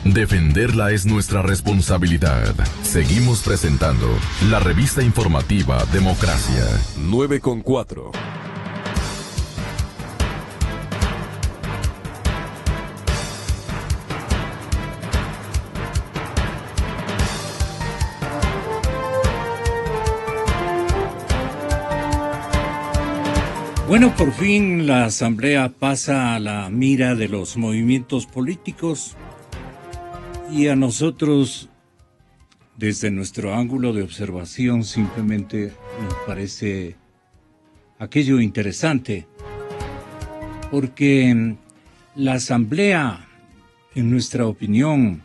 Defenderla es nuestra responsabilidad. Seguimos presentando la revista informativa Democracia. 9:4. Bueno, por fin la Asamblea pasa a la mira de los movimientos políticos y a nosotros, desde nuestro ángulo de observación, simplemente nos parece aquello interesante, porque la Asamblea, en nuestra opinión,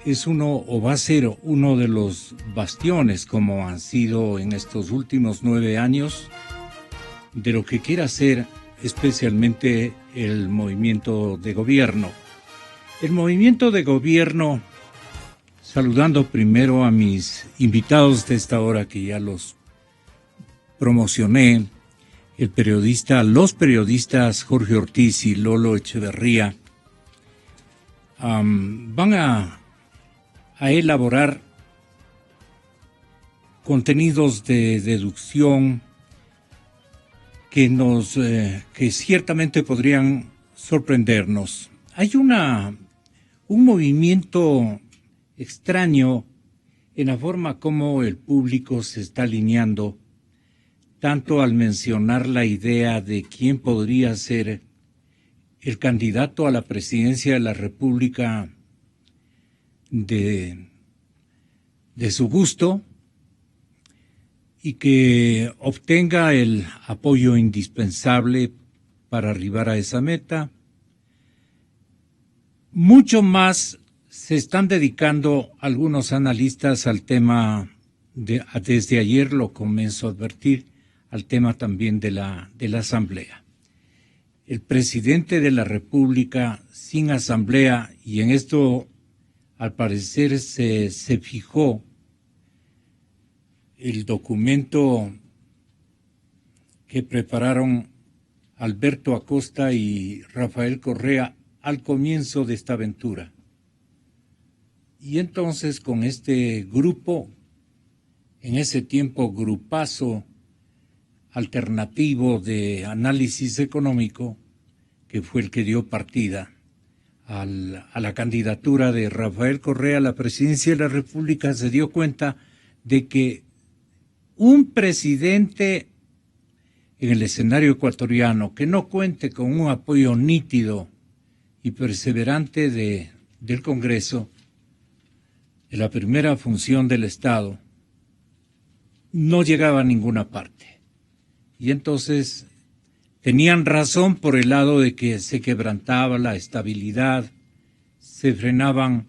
es uno o va a ser uno de los bastiones, como han sido en estos últimos 9 años, de lo que quiera hacer especialmente el movimiento de gobierno. El movimiento de gobierno, saludando primero a mis invitados de esta hora que ya los promocioné, los periodistas Jorge Ortiz y Lolo Echeverría, van a elaborar contenidos de deducción que ciertamente podrían sorprendernos. Hay un movimiento extraño en la forma como el público se está alineando, tanto al mencionar la idea de quién podría ser el candidato a la presidencia de la República de su gusto, y que obtenga el apoyo indispensable para arribar a esa meta. Mucho más se están dedicando algunos analistas al tema, desde ayer lo comienzo a advertir, al tema también de la Asamblea. El presidente de la República sin Asamblea, y en esto al parecer se fijó el documento que prepararon Alberto Acosta y Rafael Correa al comienzo de esta aventura. Y entonces con este grupo, en ese tiempo grupazo alternativo de análisis económico, que fue el que dio partida a la candidatura de Rafael Correa a la presidencia de la República, se dio cuenta de que un presidente en el escenario ecuatoriano que no cuente con un apoyo nítido y perseverante del Congreso, de la primera función del Estado, no llegaba a ninguna parte. Y entonces tenían razón por el lado de que se quebrantaba la estabilidad, se frenaban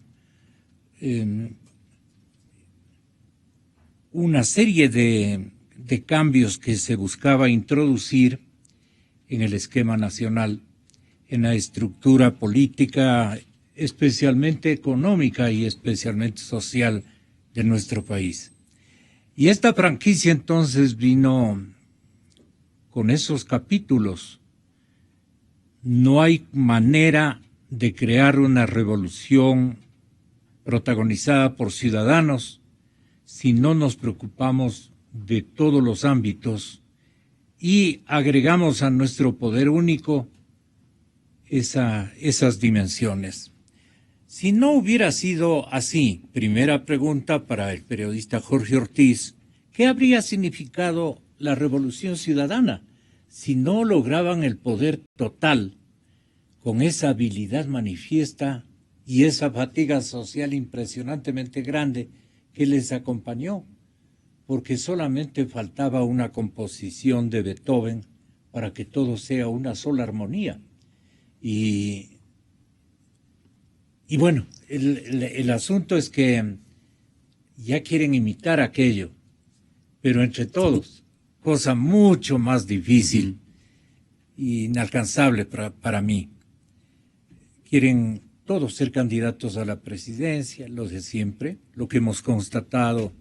una serie de cambios que se buscaba introducir en el esquema nacional, en la estructura política, especialmente económica y especialmente social de nuestro país. Y esta franquicia entonces vino con esos capítulos. No hay manera de crear una revolución protagonizada por ciudadanos si no nos preocupamos de todos los ámbitos y agregamos a nuestro poder único esas dimensiones. Si no hubiera sido así, primera pregunta para el periodista Jorge Ortiz, ¿qué habría significado la revolución ciudadana si no lograban el poder total con esa habilidad manifiesta y esa fatiga social impresionantemente grande que les acompañó? Porque solamente faltaba una composición de Beethoven para que todo sea una sola armonía. Y bueno, el asunto es que ya quieren imitar aquello, pero entre todos, cosa mucho más difícil e inalcanzable para mí. Quieren todos ser candidatos a la presidencia, lo de siempre, lo que hemos constatado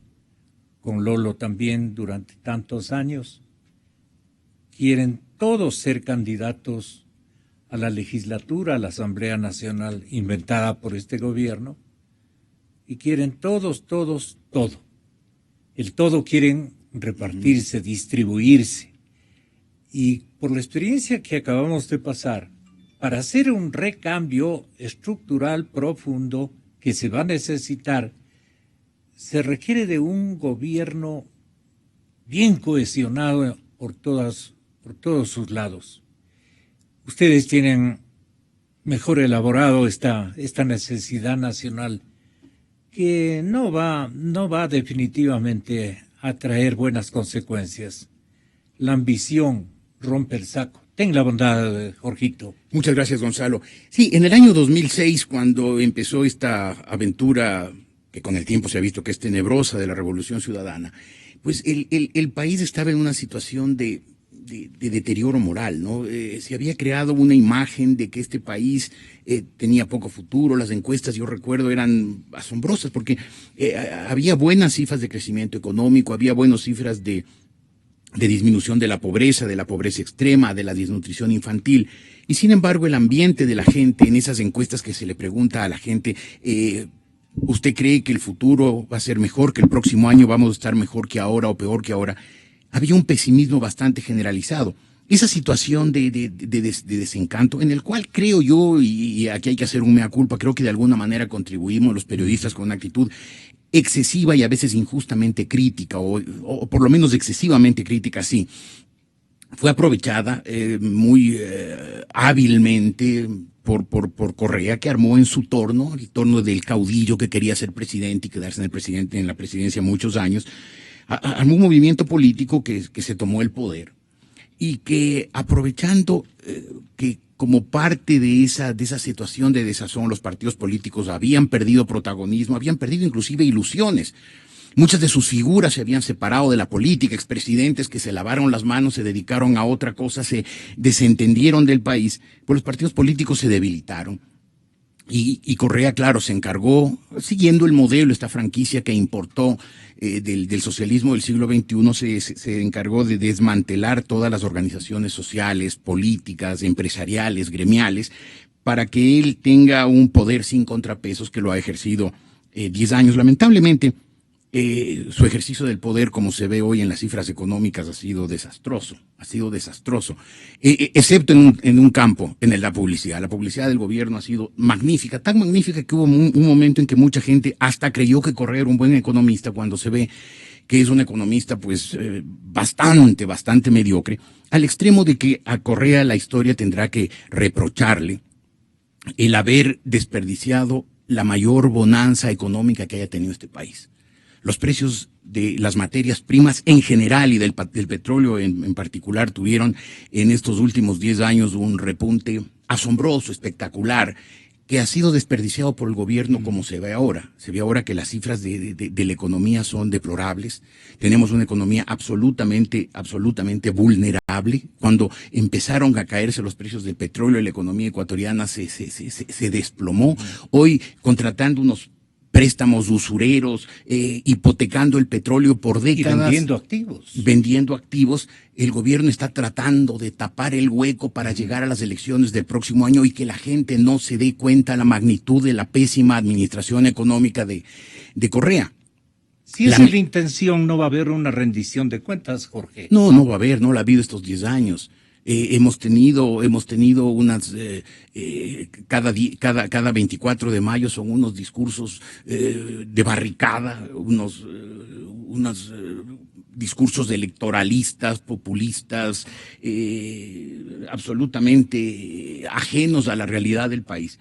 con Lolo también durante tantos años. Quieren todos ser candidatos a la legislatura, a la Asamblea Nacional inventada por este gobierno, y quieren todo. El todo quieren repartirse, distribuirse. Y por la experiencia que acabamos de pasar, para hacer un recambio estructural profundo que se va a necesitar, se requiere de un gobierno bien cohesionado por todos sus lados. Ustedes tienen mejor elaborado esta necesidad nacional que no va definitivamente a traer buenas consecuencias. La ambición rompe el saco. Ten la bondad, Jorgito. Muchas gracias, Gonzalo. Sí, en el año 2006, cuando empezó esta aventura, que con el tiempo se ha visto que es tenebrosa, de la Revolución Ciudadana, pues el país estaba en una situación de deterioro moral, ¿no? Se había creado una imagen de que este país tenía poco futuro. Las encuestas, yo recuerdo, eran asombrosas porque había buenas cifras de crecimiento económico, había buenas cifras de disminución de la pobreza extrema, de la desnutrición infantil. Y sin embargo, el ambiente de la gente en esas encuestas que se le pregunta a la gente, ¿usted cree que el futuro va a ser mejor, que el próximo año vamos a estar mejor que ahora o peor que ahora? Había un pesimismo bastante generalizado. Esa situación de desencanto, en el cual creo yo, y aquí hay que hacer un mea culpa, creo que de alguna manera contribuimos los periodistas con una actitud excesiva y a veces injustamente crítica, o por lo menos excesivamente crítica, sí. Fue aprovechada muy hábilmente por Correa, que armó en su torno, el torno del caudillo que quería ser presidente y quedarse en la presidencia muchos años, armó un movimiento político que se tomó el poder y que, aprovechando que como parte de esa situación de desazón, los partidos políticos habían perdido protagonismo, habían perdido inclusive ilusiones. Muchas de sus figuras se habían separado de la política, expresidentes que se lavaron las manos, se dedicaron a otra cosa, se desentendieron del país, pues los partidos políticos se debilitaron. Y Correa, claro, se encargó, siguiendo el modelo, esta franquicia que importó del socialismo del siglo XXI, se encargó de desmantelar todas las organizaciones sociales, políticas, empresariales, gremiales, para que él tenga un poder sin contrapesos, que lo ha ejercido 10 años. Lamentablemente, su ejercicio del poder, como se ve hoy en las cifras económicas, ha sido desastroso, excepto en un campo, en la publicidad. La publicidad del gobierno ha sido magnífica, tan magnífica que hubo un momento en que mucha gente hasta creyó que Correa era un buen economista, cuando se ve que es un economista pues bastante mediocre, al extremo de que a Correa la historia tendrá que reprocharle el haber desperdiciado la mayor bonanza económica que haya tenido este país. Los precios de las materias primas en general y del petróleo en particular tuvieron en estos últimos 10 años un repunte asombroso, espectacular, que ha sido desperdiciado por el gobierno como se ve ahora. Se ve ahora que las cifras de la economía son deplorables. Tenemos una economía absolutamente vulnerable. Cuando empezaron a caerse los precios del petróleo, la economía ecuatoriana se desplomó. Hoy, contratando unos préstamos usureros, hipotecando el petróleo por décadas. Y vendiendo activos. El gobierno está tratando de tapar el hueco para llegar a las elecciones del próximo año y que la gente no se dé cuenta de la magnitud de la pésima administración económica de Correa. Si esa es la intención, no va a haber una rendición de cuentas, Jorge. No va a haber, no la ha habido estos 10 años. Hemos tenido unas, cada 24 de mayo son unos discursos de barricada, unos discursos electoralistas, populistas, absolutamente ajenos a la realidad del país.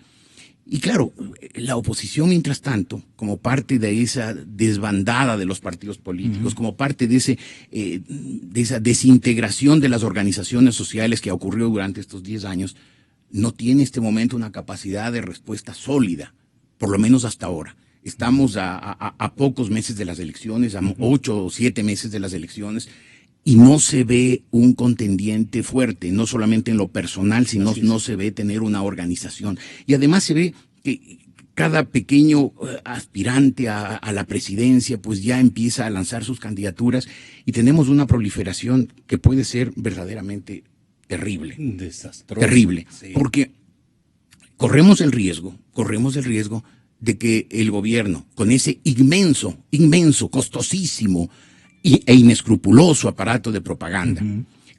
Y claro, la oposición, mientras tanto, como parte de esa desbandada de los partidos políticos, como parte de esa desintegración de las organizaciones sociales que ocurrió durante estos 10 años, no tiene en este momento una capacidad de respuesta sólida, por lo menos hasta ahora. Estamos a pocos meses de las elecciones, a 8 o 7 meses de las elecciones, y no se ve un contendiente fuerte, no solamente en lo personal, sino no se ve tener una organización. Y además se ve que cada pequeño aspirante a la presidencia pues ya empieza a lanzar sus candidaturas y tenemos una proliferación que puede ser verdaderamente terrible. Desastroso. Terrible. Sí. Porque corremos el riesgo de que el gobierno, con ese inmenso, costosísimo e inescrupuloso aparato de propaganda,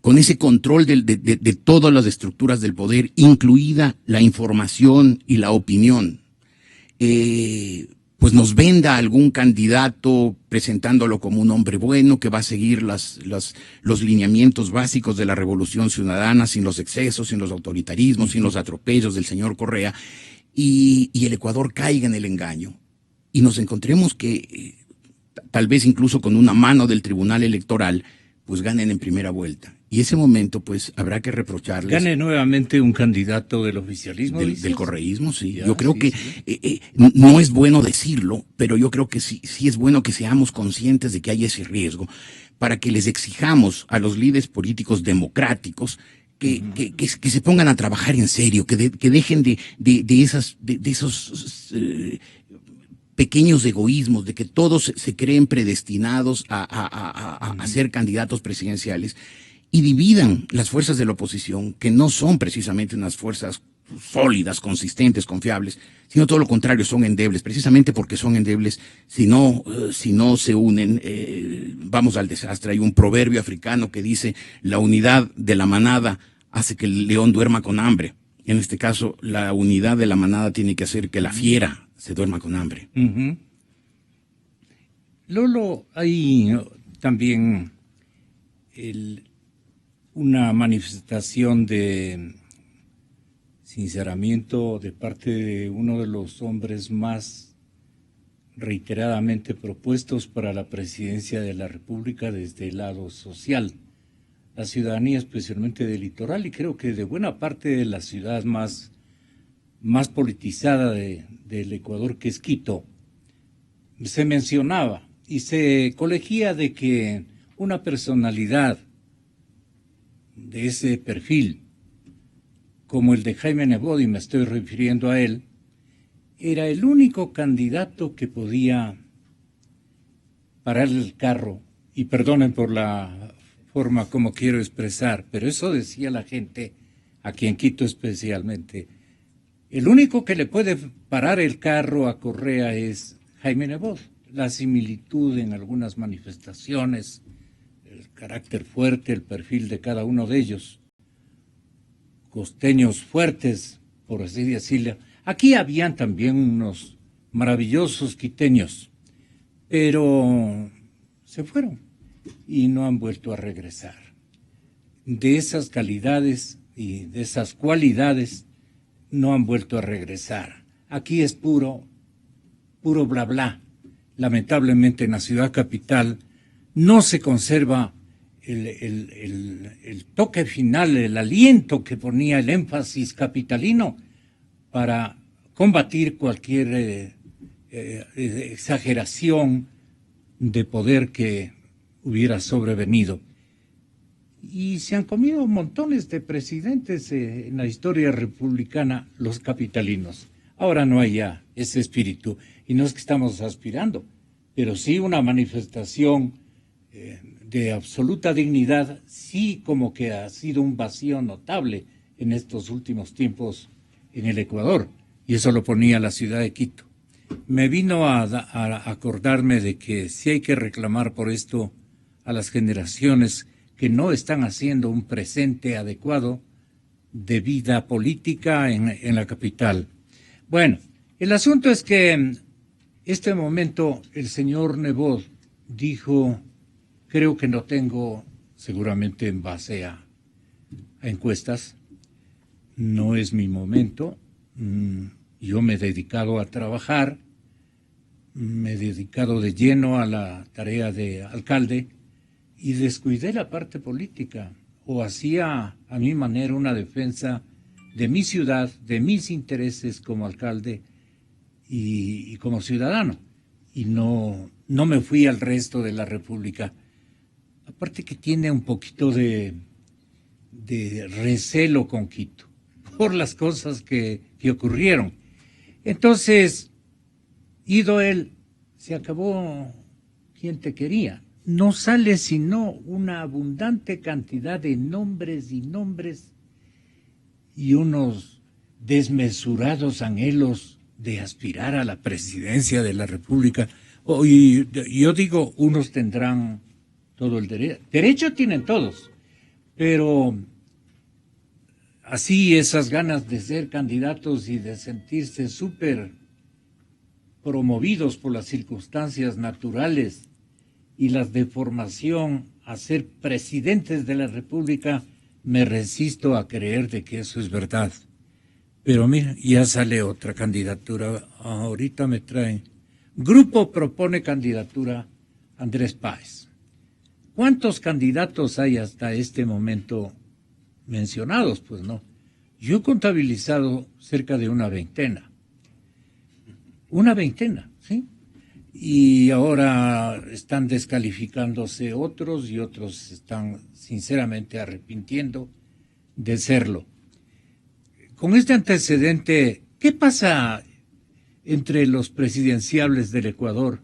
con ese control de todas las estructuras del poder, incluida la información y la opinión, pues nos venda algún candidato presentándolo como un hombre bueno que va a seguir los lineamientos básicos de la Revolución Ciudadana, sin los excesos, sin los autoritarismos, sin los atropellos del señor Correa, y el Ecuador caiga en el engaño y nos encontremos que tal vez incluso con una mano del Tribunal Electoral pues ganen en primera vuelta. Y ese momento pues habrá que reprocharles. Gane nuevamente un candidato del oficialismo. Del correísmo, sí. Ya, yo creo sí, que sí. No es bueno decirlo, pero yo creo que sí es bueno que seamos conscientes de que hay ese riesgo para que les exijamos a los líderes políticos democráticos que se pongan a trabajar en serio, que dejen de esos pequeños egoísmos, de que todos se creen predestinados a ser candidatos presidenciales y dividan las fuerzas de la oposición, que no son precisamente unas fuerzas sólidas, consistentes, confiables, sino todo lo contrario, son endebles. Precisamente porque son endebles, si no se unen, vamos al desastre. Hay un proverbio africano que dice: la unidad de la manada hace que el león duerma con hambre. En este caso, la unidad de la manada tiene que hacer que la fiera se duerma con hambre. Lolo, hay también una manifestación de sinceramiento de parte de uno de los hombres más reiteradamente propuestos para la presidencia de la República desde el lado social. La ciudadanía, especialmente del litoral, y creo que de buena parte de la ciudad más politizada del Ecuador, que es Quito, se mencionaba y se colegía de que una personalidad de ese perfil, como el de Jaime Nebot, y me estoy refiriendo a él, era el único candidato que podía parar el carro, y perdonen por la forma como quiero expresar, pero eso decía la gente, aquí en Quito especialmente. El único que le puede parar el carro a Correa es Jaime Nebot. La similitud en algunas manifestaciones, el carácter fuerte, el perfil de cada uno de ellos, costeños fuertes, por así decirlo. Aquí habían también unos maravillosos quiteños, pero se fueron y no han vuelto a regresar. De esas calidades y de esas cualidades no han vuelto a regresar. Aquí es puro bla bla. Lamentablemente en la ciudad capital no se conserva el toque final, el aliento que ponía el énfasis capitalino para combatir cualquier exageración de poder que hubiera sobrevenido. Y se han comido montones de presidentes en la historia republicana, los capitalinos. Ahora no hay ya ese espíritu, y no es que estamos aspirando, pero sí una manifestación de absoluta dignidad, sí como que ha sido un vacío notable en estos últimos tiempos en el Ecuador, y eso lo ponía la ciudad de Quito. Me vino a acordarme de que sí hay que reclamar por esto a las generaciones que no están haciendo un presente adecuado de vida política en la capital. Bueno, el asunto es que en este momento el señor Nebot dijo, creo que no tengo, seguramente en base a encuestas, no es mi momento, yo me he dedicado a trabajar, me he dedicado de lleno a la tarea de alcalde y descuidé la parte política, o hacía a mi manera una defensa de mi ciudad, de mis intereses como alcalde y como ciudadano, y no me fui al resto de la República. Aparte que tiene un poquito de recelo con Quito, por las cosas que ocurrieron. Entonces, ido él, se acabó quien te quería. no sale sino una abundante cantidad de nombres y unos desmesurados anhelos de aspirar a la presidencia de la República. Y yo digo, unos tendrán todo el derecho. Derecho tienen todos, pero así esas ganas de ser candidatos y de sentirse súper promovidos por las circunstancias naturales y las de formación a ser presidentes de la República, me resisto a creer de que eso es verdad. Pero mira, ya sale otra candidatura. Ahorita me traen. Grupo propone candidatura Andrés Páez. ¿Cuántos candidatos hay hasta este momento mencionados? Pues no. Yo he contabilizado cerca de una veintena. Una veintena, ¿sí? Y ahora están descalificándose otros y otros están sinceramente arrepintiendo de serlo. Con este antecedente, ¿qué pasa entre los presidenciables del Ecuador?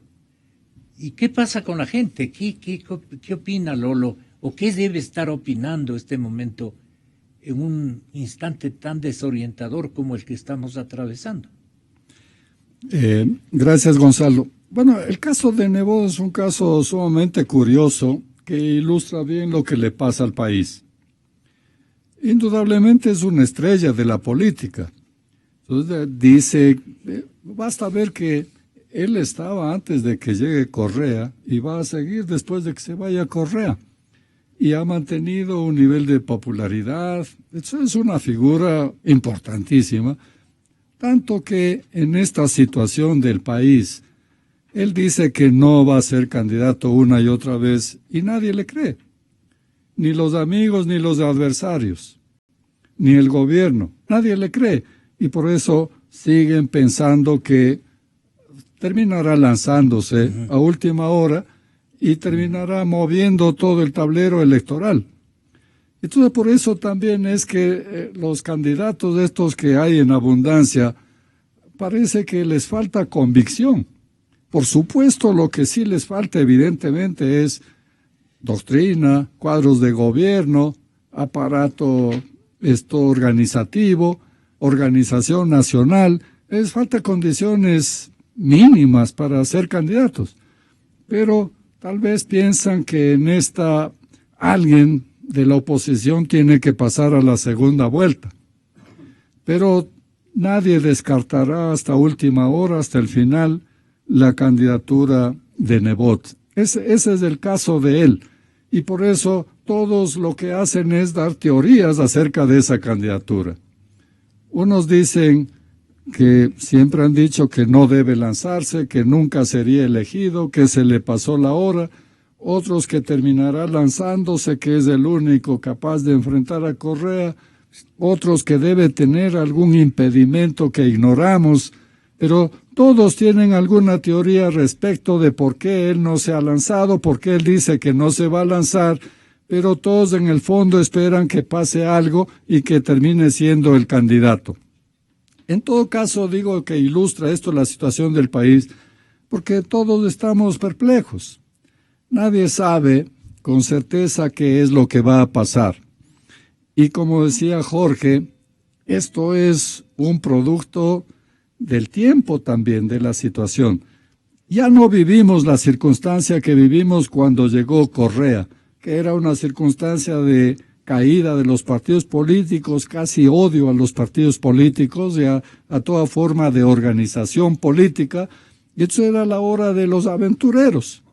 ¿Y qué pasa con la gente? ¿Qué opina Lolo? ¿O qué debe estar opinando este momento en un instante tan desorientador como el que estamos atravesando? Gracias, Gonzalo. Bueno, el caso de Nebot es un caso sumamente curioso que ilustra bien lo que le pasa al país. Indudablemente es una estrella de la política. Entonces dice, basta ver que él estaba antes de que llegue Correa y va a seguir después de que se vaya Correa. Y ha mantenido un nivel de popularidad. Eso es una figura importantísima. Tanto que en esta situación del país, él dice que no va a ser candidato una y otra vez y nadie le cree. Ni los amigos, ni los adversarios, ni el gobierno. Nadie le cree. Y por eso siguen pensando que terminará lanzándose a última hora y terminará moviendo todo el tablero electoral. Entonces por eso también es que los candidatos estos que hay en abundancia parece que les falta convicción. Por supuesto, lo que sí les falta evidentemente es doctrina, cuadros de gobierno, aparato organizativo, organización nacional. Les falta condiciones mínimas para ser candidatos. Pero tal vez piensan que en esta alguien de la oposición tiene que pasar a la segunda vuelta. Pero nadie descartará hasta última hora, hasta el final, la candidatura de Nebot. Ese es el caso de él. Y por eso todos lo que hacen es dar teorías acerca de esa candidatura. Unos dicen que siempre han dicho que no debe lanzarse, que nunca sería elegido, que se le pasó la hora. Otros que terminará lanzándose, que es el único capaz de enfrentar a Correa. Otros que debe tener algún impedimento que ignoramos. Pero todos tienen alguna teoría respecto de por qué él no se ha lanzado, por qué él dice que no se va a lanzar, pero todos en el fondo esperan que pase algo y que termine siendo el candidato. En todo caso, digo que ilustra esto la situación del país, porque todos estamos perplejos. Nadie sabe con certeza qué es lo que va a pasar. Y como decía Jorge, esto es un producto del tiempo también, de la situación. Ya no vivimos la circunstancia que vivimos cuando llegó Correa, que era una circunstancia de caída de los partidos políticos, casi odio a los partidos políticos y a toda forma de organización política. Y eso era la hora de los aventureros,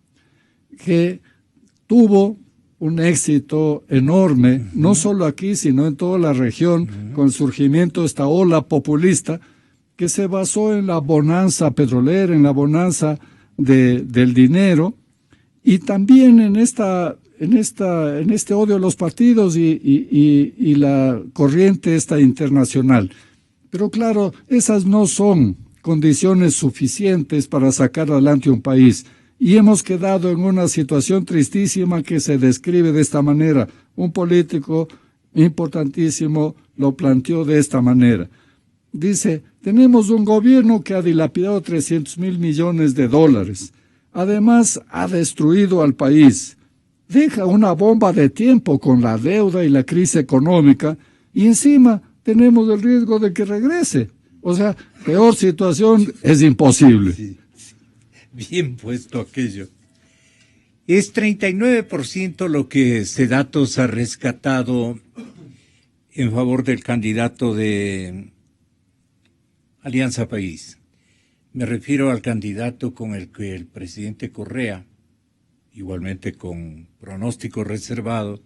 que tuvo un éxito enorme, no solo aquí, sino en toda la región, con el surgimiento de esta ola populista, que se basó en la bonanza petrolera, en la bonanza del dinero, y también en este odio a los partidos y la corriente esta internacional. Pero claro, esas no son condiciones suficientes para sacar adelante un país. Y hemos quedado en una situación tristísima que se describe de esta manera. Un político importantísimo lo planteó de esta manera. Dice, tenemos un gobierno que ha dilapidado $300,000 millones. Además, ha destruido al país. Deja una bomba de tiempo con la deuda y la crisis económica y encima tenemos el riesgo de que regrese. O sea, peor situación es imposible. Sí, sí. Bien puesto aquello. Es 39% lo que Sedatos ha rescatado en favor del candidato de Alianza País. Me refiero al candidato con el que el presidente Correa, igualmente con pronóstico reservado,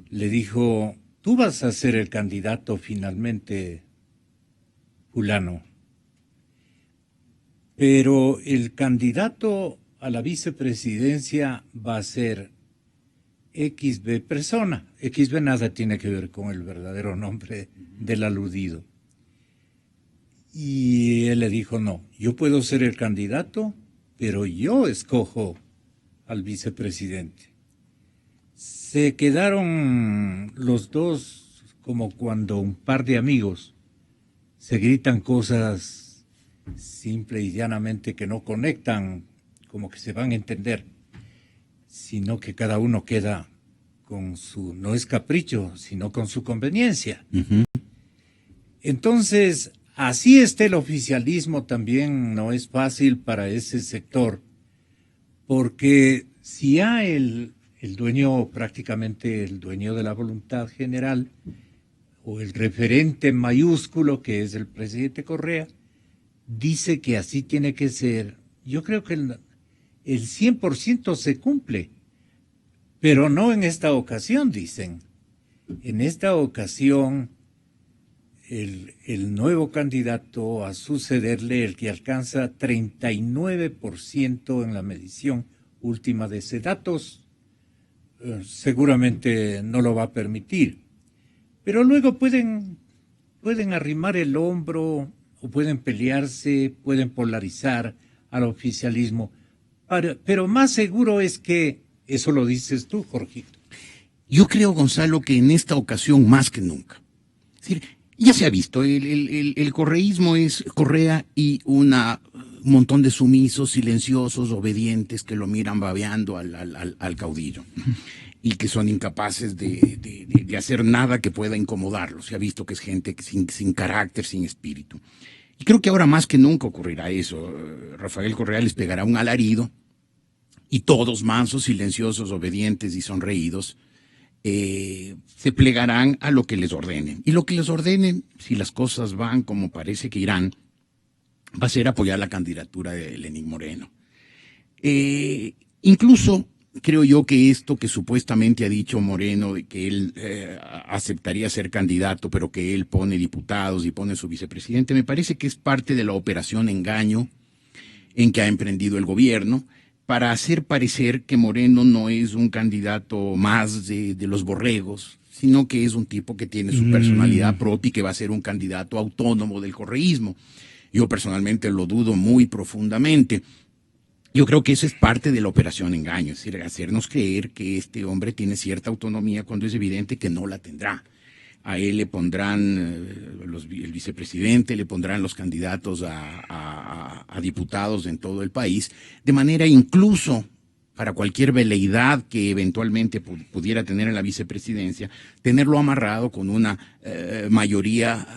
le dijo: tú vas a ser el candidato finalmente, fulano. Pero el candidato a la vicepresidencia va a ser XB persona. XB nada tiene que ver con el verdadero nombre del aludido. Y él le dijo: no, yo puedo ser el candidato, pero yo escojo al vicepresidente. Se quedaron los dos como cuando un par de amigos se gritan cosas simple y llanamente que no conectan, como que se van a entender, sino que cada uno queda con su, no es capricho, sino con su conveniencia. Uh-huh. Entonces, así está el oficialismo, también no es fácil para ese sector, porque si ya el dueño, prácticamente el dueño de la voluntad general, o el referente mayúsculo que es el presidente Correa, dice que así tiene que ser, yo creo que el 100% se cumple, pero no en esta ocasión, dicen. En esta ocasión, el nuevo candidato a sucederle, el que alcanza 39% en la medición última de Sedatos, seguramente no lo va a permitir. Pero luego pueden arrimar el hombro o pueden pelearse, pueden polarizar al oficialismo. Pero más seguro es que, eso lo dices tú, Jorgito. Yo creo, Gonzalo, que en esta ocasión más que nunca. Es decir, ya se ha visto, el correísmo es Correa y un montón de sumisos, silenciosos, obedientes que lo miran babeando al caudillo y que son incapaces de hacer nada que pueda incomodarlo. Se ha visto que es gente sin carácter, sin espíritu. Y creo que ahora más que nunca ocurrirá eso. Rafael Correa les pegará un alarido y todos, mansos, silenciosos, obedientes y sonreídos, se plegarán a lo que les ordenen. Y lo que les ordenen, si las cosas van como parece que irán, va a ser apoyar la candidatura de Lenín Moreno. Incluso creo yo que esto que supuestamente ha dicho Moreno, de que él aceptaría ser candidato, pero que él pone diputados y pone su vicepresidente, me parece que es parte de la operación engaño en que ha emprendido el gobierno, para hacer parecer que Moreno no es un candidato más de los borregos, sino que es un tipo que tiene su personalidad propia y que va a ser un candidato autónomo del correísmo. Yo personalmente lo dudo muy profundamente. Yo creo que eso es parte de la operación engaño, es decir, hacernos creer que este hombre tiene cierta autonomía cuando es evidente que no la tendrá. A él le pondrán el vicepresidente, le pondrán los candidatos a diputados en todo el país, de manera incluso para cualquier veleidad que eventualmente pudiera tener en la vicepresidencia, tenerlo amarrado con una mayoría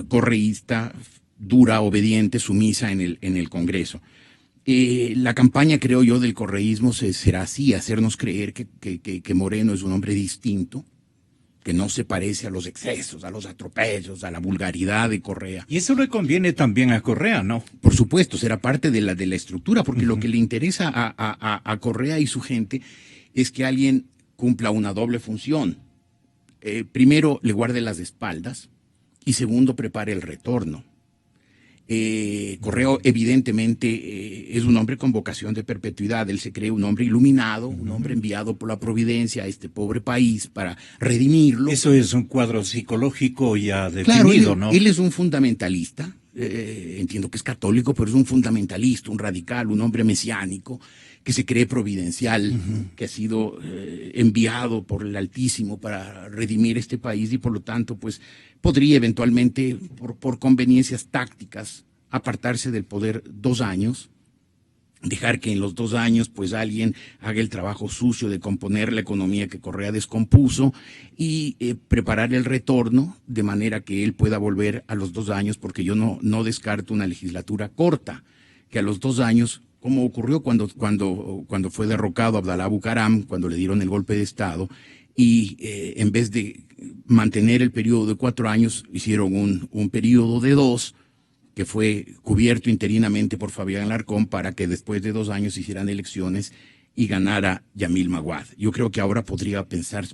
correísta, dura, obediente, sumisa en el Congreso. La campaña, creo yo, del correísmo será así, hacernos creer que Moreno es un hombre distinto, que no se parece a los excesos, a los atropellos, a la vulgaridad de Correa. Y eso le conviene también a Correa, ¿no? Por supuesto, será parte de la estructura, porque lo que le interesa a Correa y su gente es que alguien cumpla una doble función. Primero, le guarde las espaldas y segundo, prepare el retorno. Correa evidentemente es un hombre con vocación de perpetuidad. Él se cree un hombre iluminado, un hombre enviado por la providencia a este pobre país para redimirlo. Eso es un cuadro psicológico ya definido, claro, ¿no? Él es un fundamentalista, entiendo que es católico, pero es un fundamentalista, un radical, un hombre mesiánico que se cree providencial, que ha sido enviado por el Altísimo para redimir este país y por lo tanto pues podría eventualmente por conveniencias tácticas apartarse del poder 2 años, dejar que en los 2 años pues alguien haga el trabajo sucio de componer la economía que Correa descompuso y preparar el retorno de manera que él pueda volver a los 2 años, porque yo no descarto una legislatura corta, que a los 2 años, como ocurrió cuando fue derrocado Abdalá Bucaram, cuando le dieron el golpe de Estado, y en vez de mantener el periodo de 4 años, hicieron un periodo de 2, que fue cubierto interinamente por Fabián Alarcón para que después de 2 años hicieran elecciones y ganara Yamil Maguad. Yo creo que ahora podría pensar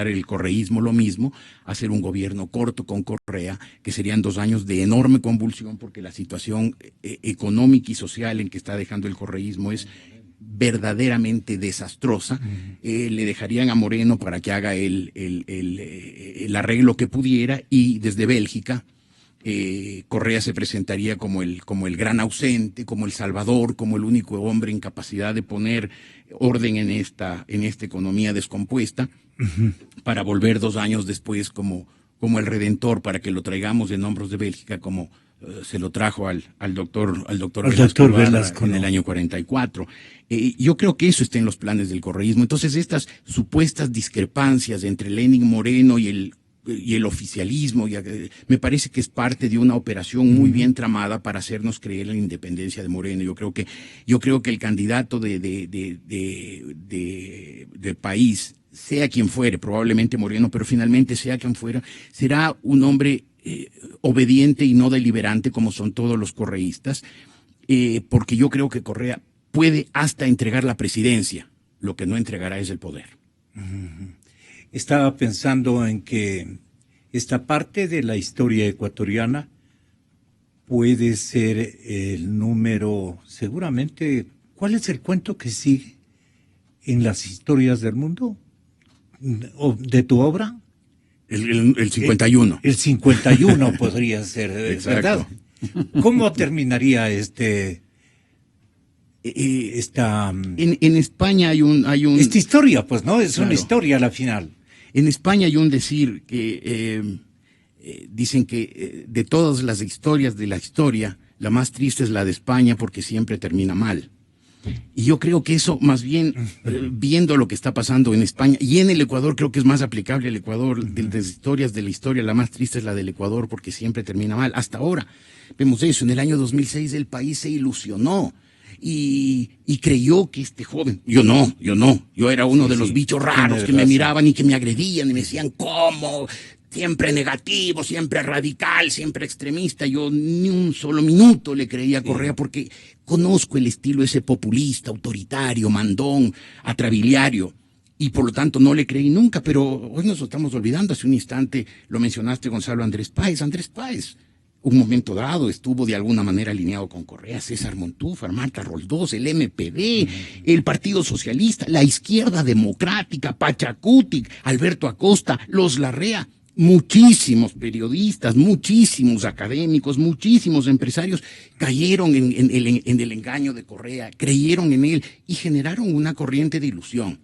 el correísmo lo mismo, hacer un gobierno corto con Correa, que serían 2 años de enorme convulsión, porque la situación económica y social en que está dejando el correísmo es verdaderamente desastrosa. Le dejarían a Moreno para que haga el arreglo que pudiera, y desde Bélgica Correa se presentaría como el gran ausente, como el salvador, como el único hombre en capacidad de poner orden en esta economía descompuesta, para volver 2 años después como el redentor, para que lo traigamos en hombros de Bélgica, como se lo trajo al doctor Velasco en el año 44. Yo creo que eso está en los planes del correísmo. Entonces, estas supuestas discrepancias entre Lenin Moreno y el oficialismo, me parece que es parte de una operación muy bien tramada para hacernos creer en la independencia de Moreno. Yo creo que el candidato del país, sea quien fuere, probablemente Moreno, pero finalmente sea quien fuera, será un hombre obediente y no deliberante, como son todos los correístas, porque yo creo que Correa puede hasta entregar la presidencia, lo que no entregará es el poder. Estaba pensando en que esta parte de la historia ecuatoriana puede ser el número, seguramente, ¿cuál es el cuento que sigue en las historias del mundo? ¿O de tu obra? El 51. El 51 podría ser, ¿verdad? ¿Cómo terminaría esta en España hay un esta historia? Pues no, es claro, una historia a la final. En España hay un decir que dicen que de todas las historias de la historia, la más triste es la de España, porque siempre termina mal. Y yo creo que eso, más bien, viendo lo que está pasando en España y en el Ecuador, creo que es más aplicable al Ecuador. De las historias de la historia, la más triste es la del Ecuador, porque siempre termina mal. Hasta ahora vemos eso. En el año 2006 el país se ilusionó y creyó que este joven, yo era uno de los bichos raros que me miraban y que me agredían y me decían, ¿cómo? Siempre negativo, siempre radical, siempre extremista. Yo ni un solo minuto le creía a Correa, porque conozco el estilo ese populista, autoritario, mandón, atrabiliario, y por lo tanto no le creí nunca. Pero hoy nos estamos olvidando. Hace un instante lo mencionaste, Gonzalo, Andrés Páez. Un momento dado estuvo de alguna manera alineado con Correa, César Montúfar, Marta Roldós, el MPD, el Partido Socialista, la izquierda democrática, Pachacutic, Alberto Acosta, los Larrea. Muchísimos periodistas, muchísimos académicos, muchísimos empresarios cayeron en el engaño de Correa, creyeron en él y generaron una corriente de ilusión.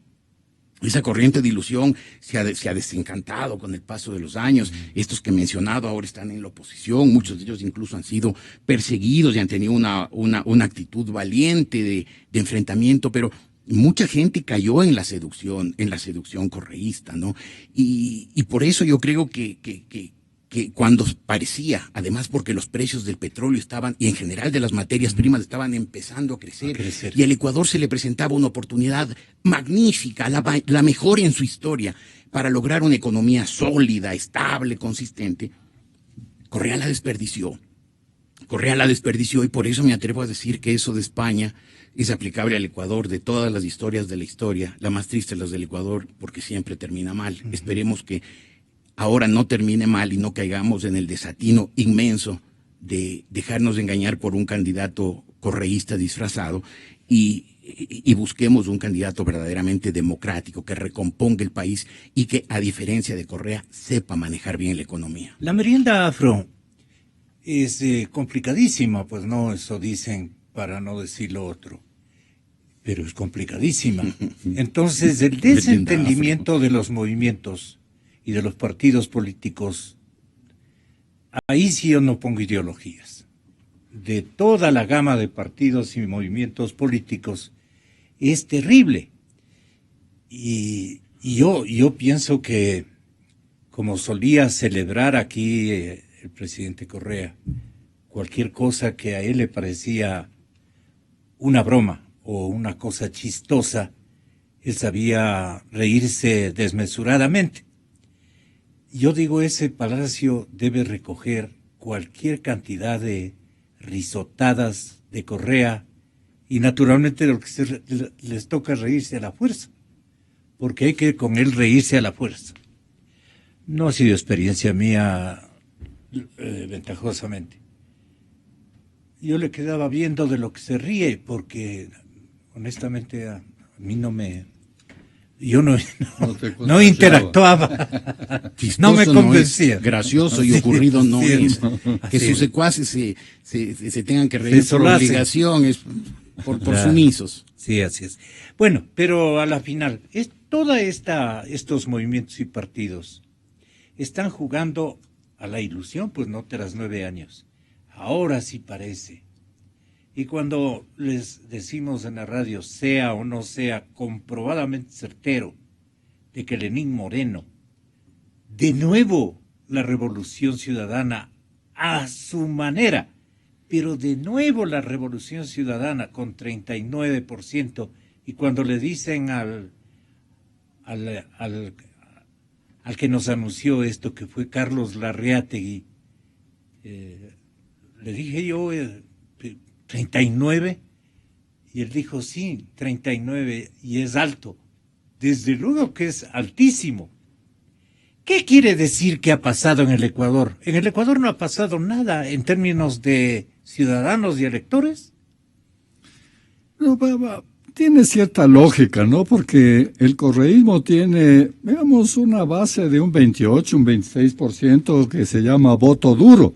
Esa corriente de ilusión se ha desencantado con el paso de los años. Estos que he mencionado ahora están en la oposición, muchos de ellos incluso han sido perseguidos y han tenido una actitud valiente de enfrentamiento, pero mucha gente cayó en la seducción correísta, ¿no? Y por eso yo creo que cuando parecía, además porque los precios del petróleo estaban, y en general de las materias primas, estaban empezando a crecer, y al Ecuador se le presentaba una oportunidad magnífica, la mejor en su historia, para lograr una economía sólida, estable, consistente, Correa la desperdició, y por eso me atrevo a decir que eso de España es aplicable al Ecuador. De todas las historias de la historia, la más triste es la del Ecuador, porque siempre termina mal. Esperemos que ahora no termine mal y no caigamos en el desatino inmenso de dejarnos engañar por un candidato correísta disfrazado y busquemos un candidato verdaderamente democrático, que recomponga el país y que, a diferencia de Correa, sepa manejar bien la economía. La merienda afro es complicadísima, pues no, eso dicen para no decir lo otro, pero es complicadísima. Entonces, el desentendimiento de los movimientos y de los partidos políticos, ahí sí yo no pongo ideologías. de toda la gama de partidos y movimientos políticos es terrible. Y yo pienso que, como solía celebrar aquí el presidente Correa, cualquier cosa que a él le parecía una broma o una cosa chistosa, él sabía reírse desmesuradamente. Yo digo, ese palacio debe recoger cualquier cantidad de risotadas de Correa y naturalmente lo que les toca reírse a la fuerza, porque hay que con él reírse a la fuerza. No ha sido experiencia mía ventajosamente. Yo le quedaba viendo de lo que se ríe, porque honestamente a mí no me... Yo no interactuaba, no me convencía. No es gracioso y ocurrido no es. Que sus secuaces se tengan que reír por obligación, es por sumisos. Sí, así es. Bueno, pero a la final, estos movimientos y partidos están jugando a la ilusión, pues no tras 9 años. Ahora sí parece. Y cuando les decimos en la radio, sea o no sea comprobadamente certero, de que Lenín Moreno, de nuevo la Revolución Ciudadana a su manera, pero de nuevo la Revolución Ciudadana con 39%, y cuando le dicen al que nos anunció esto, que fue Carlos Larreategui, le dije yo... 39, y él dijo, sí, 39, y es alto. Desde luego que es altísimo. ¿Qué quiere decir que ha pasado en el Ecuador? En el Ecuador no ha pasado nada en términos de ciudadanos y electores. No, tiene cierta lógica, ¿no? Porque el correísmo tiene, digamos, una base de un 28, un 26% que se llama voto duro,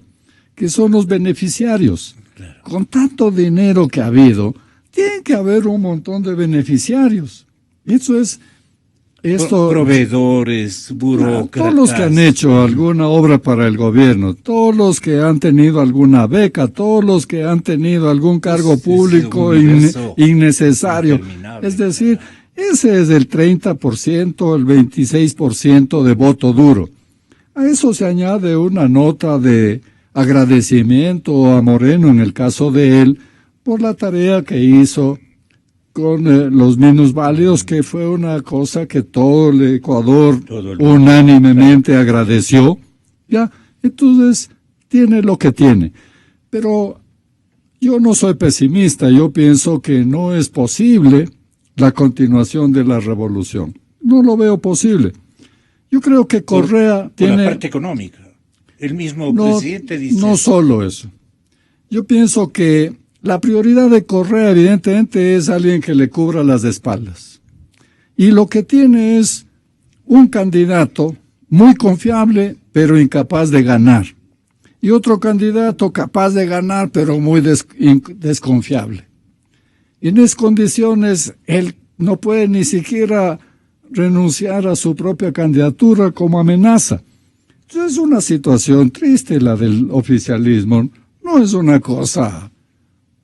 que son los beneficiarios. Claro. Con tanto dinero que ha habido, tiene que haber un montón de beneficiarios. Eso es... proveedores, burócratas. Todos los que han hecho alguna obra para el gobierno, todos los que han tenido alguna beca, todos los que han tenido algún cargo público innecesario. Es decir, ese es el 30%, el 26% de voto duro. A eso se añade una nota de agradecimiento a Moreno, en el caso de él, por la tarea que hizo con los minusválidos, que fue una cosa que todo el Ecuador unánimemente agradeció. Ya, entonces tiene lo que tiene. Pero yo no soy pesimista, yo pienso que no es posible la continuación de la revolución. No lo veo posible. Yo creo que Correa tiene... Por la parte económica. El mismo presidente dice... No solo eso. Yo pienso que la prioridad de Correa, evidentemente, es alguien que le cubra las espaldas. Y lo que tiene es un candidato muy confiable, pero incapaz de ganar. Y otro candidato capaz de ganar, pero muy desconfiable. Y en esas condiciones, él no puede ni siquiera renunciar a su propia candidatura como amenaza. Entonces es una situación triste la del oficialismo, no es una cosa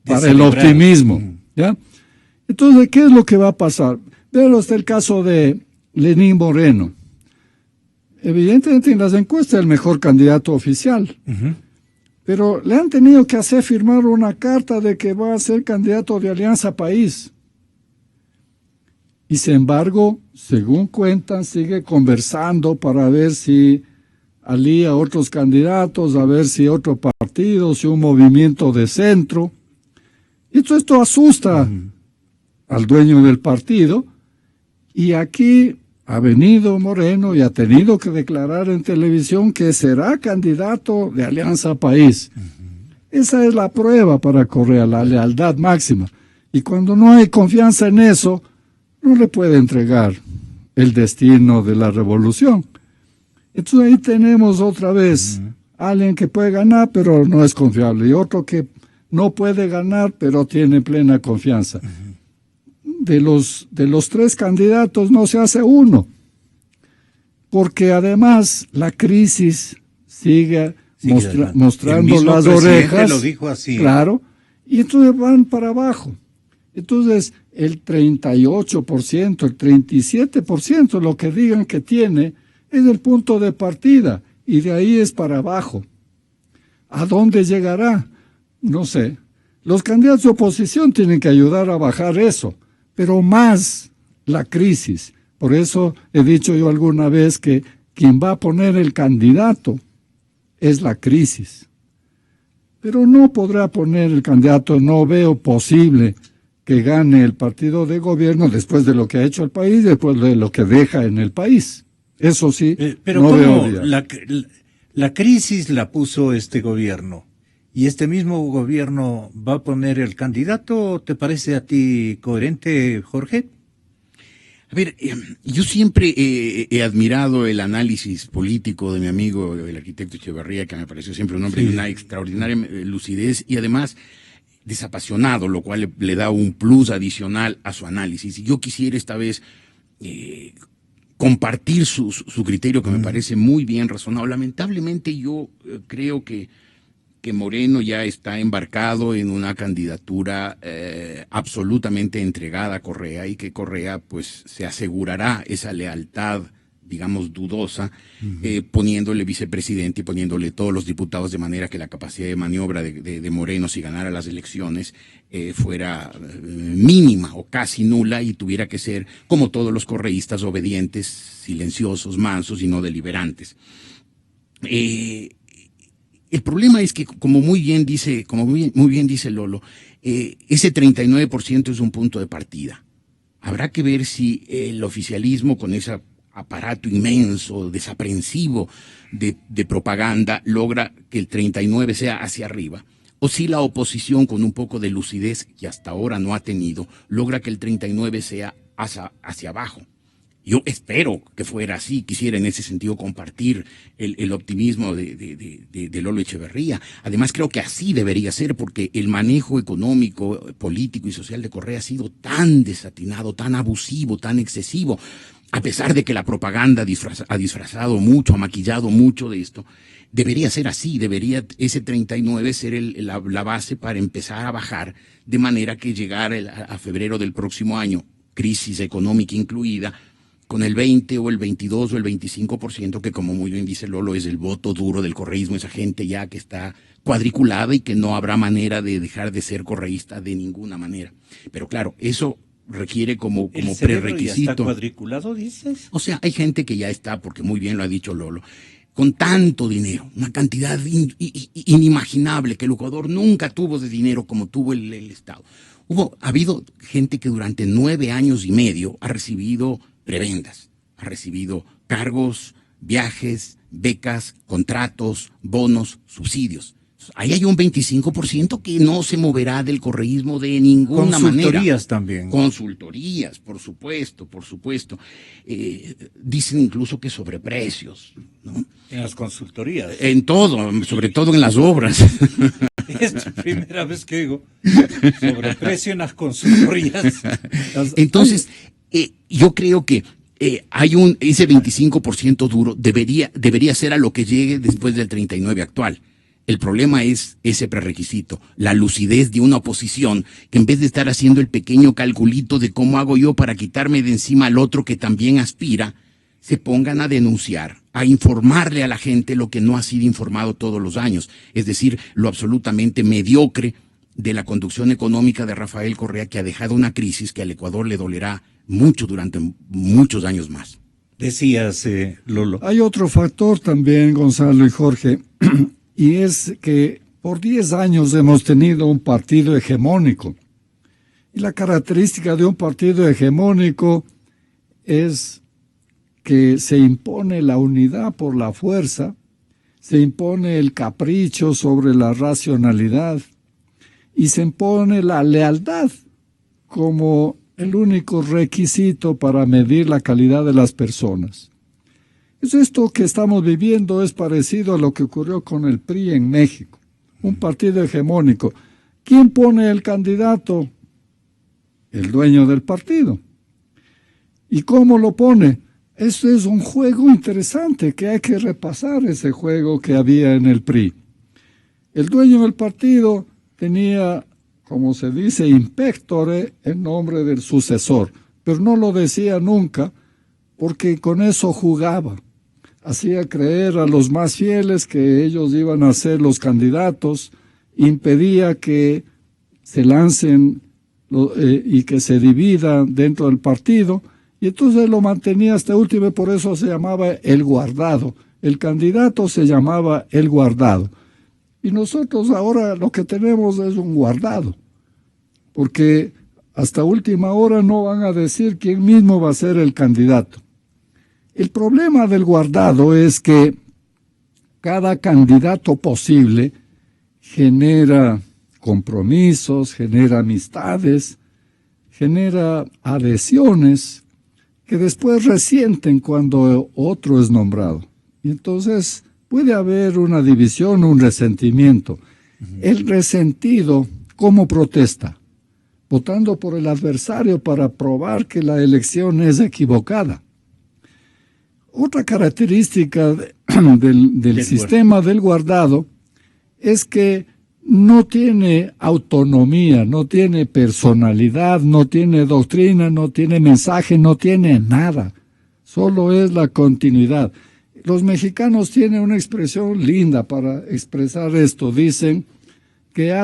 para el optimismo, ¿ya? Entonces, ¿qué es lo que va a pasar? Vean hasta el caso de Lenín Moreno. Evidentemente en las encuestas es el mejor candidato oficial, pero le han tenido que hacer firmar una carta de que va a ser candidato de Alianza País. Y sin embargo, según cuentan, sigue conversando para ver si alía a otros candidatos, a ver si otro partido, si un movimiento de centro. Y esto asusta al dueño del partido, y aquí ha venido Moreno y ha tenido que declarar en televisión que será candidato de Alianza País. Esa es la prueba para Correa, la lealtad máxima. Y cuando no hay confianza en eso, no le puede entregar el destino de la revolución. Entonces ahí tenemos otra vez alguien que puede ganar, pero no es confiable, y otro que no puede ganar, pero tiene plena confianza. De los 3 candidatos no se hace uno, porque además la crisis sigue mostrando las orejas. Lo dijo así. Claro, y entonces van para abajo. Entonces, el 38%, el 37%, lo que digan que tiene, es el punto de partida, y de ahí es para abajo. ¿A dónde llegará? No sé. Los candidatos de oposición tienen que ayudar a bajar eso, pero más la crisis. Por eso he dicho yo alguna vez que quien va a poner el candidato es la crisis. Pero no podrá poner el candidato, no veo posible que gane el partido de gobierno después de lo que ha hecho el país, después de lo que deja en el país. Eso sí, pero no ¿cómo veo bien. La crisis la puso este gobierno? ¿Y este mismo gobierno va a poner el candidato? ¿Te parece a ti coherente, Jorge? A ver, yo siempre he admirado el análisis político de mi amigo, el arquitecto Echeverría, que me pareció siempre un hombre de una extraordinaria lucidez y además desapasionado, lo cual le da un plus adicional a su análisis. Y yo quisiera esta vez compartir su criterio, que me parece muy bien razonado. Lamentablemente yo creo que Moreno ya está embarcado en una candidatura absolutamente entregada a Correa, y que Correa pues se asegurará esa lealtad, digamos, dudosa, poniéndole vicepresidente y poniéndole todos los diputados, de manera que la capacidad de maniobra de Moreno, si ganara las elecciones, fuera mínima o casi nula, y tuviera que ser, como todos los correístas, obedientes, silenciosos, mansos y no deliberantes. El problema es que, como muy bien dice Lolo, ese 39% es un punto de partida. Habrá que ver si el oficialismo, con ese aparato inmenso, desaprensivo de propaganda, logra que el 39 sea hacia arriba, o si la oposición, con un poco de lucidez que hasta ahora no ha tenido, logra que el 39 sea hacia abajo. Yo espero que fuera así, quisiera en ese sentido compartir el optimismo de Lolo Echeverría. Además, creo que así debería ser, porque el manejo económico, político y social de Correa ha sido tan desatinado, tan abusivo, tan excesivo, a pesar de que la propaganda ha disfrazado mucho, ha maquillado mucho de esto. Debería ser así, debería ese 39 ser la base para empezar a bajar, de manera que llegar a febrero del próximo año, crisis económica incluida, con el 20 o el 22 o el 25%, que, como muy bien dice Lolo, es el voto duro del correísmo, esa gente ya que está cuadriculada y que no habrá manera de dejar de ser correísta de ninguna manera. Pero claro, eso requiere como prerequisito. ¿Ya está cuadriculado, dices? O sea, hay gente que ya está, porque muy bien lo ha dicho Lolo, con tanto dinero, una cantidad inimaginable que el Ecuador nunca tuvo de dinero como tuvo el Estado. Ha habido gente que durante 9 años y medio ha recibido prebendas, ha recibido cargos, viajes, becas, contratos, bonos, subsidios. Ahí hay un 25% que no se moverá del correísmo de ninguna manera. Consultorías también. Consultorías, por supuesto, por supuesto. Dicen incluso que sobreprecios, ¿no? En las consultorías. En todo, sobre todo en las obras. Es la primera vez que digo sobreprecio en las consultorías. Entonces, yo creo que hay ese 25% duro debería ser a lo que llegue después del 39 actual. El problema es ese prerequisito, la lucidez de una oposición que, en vez de estar haciendo el pequeño calculito de cómo hago yo para quitarme de encima al otro que también aspira, se pongan a denunciar, a informarle a la gente lo que no ha sido informado todos los años, es decir, lo absolutamente mediocre de la conducción económica de Rafael Correa, que ha dejado una crisis que al Ecuador le dolerá mucho durante muchos años más. Decías, Lolo. Hay otro factor también, Gonzalo y Jorge, y es que por 10 años hemos tenido un partido hegemónico. Y la característica de un partido hegemónico es que se impone la unidad por la fuerza, se impone el capricho sobre la racionalidad y se impone la lealtad como el único requisito para medir la calidad de las personas. Esto que estamos viviendo es parecido a lo que ocurrió con el PRI en México, un partido hegemónico. ¿Quién pone el candidato? El dueño del partido. ¿Y cómo lo pone? Esto es un juego interesante, que hay que repasar ese juego que había en el PRI. El dueño del partido tenía, como se dice, impectore, el nombre del sucesor, pero no lo decía nunca, porque con eso jugaba. Hacía creer a los más fieles que ellos iban a ser los candidatos, impedía que se lancen y que se dividan dentro del partido, y entonces lo mantenía hasta último, y por eso se llamaba el guardado. El candidato se llamaba el guardado. Y nosotros ahora lo que tenemos es un guardado, porque hasta última hora no van a decir quién mismo va a ser el candidato. El problema del guardado es que cada candidato posible genera compromisos, genera amistades, genera adhesiones que después resienten cuando otro es nombrado. Y entonces puede haber una división, un resentimiento. El resentido, ¿cómo protesta? Votando por el adversario para probar que la elección es equivocada. Otra característica del sistema del guardado es que no tiene autonomía, no tiene personalidad, no tiene doctrina, no tiene mensaje, no tiene nada. Solo es la continuidad. Los mexicanos tienen una expresión linda para expresar esto. Dicen que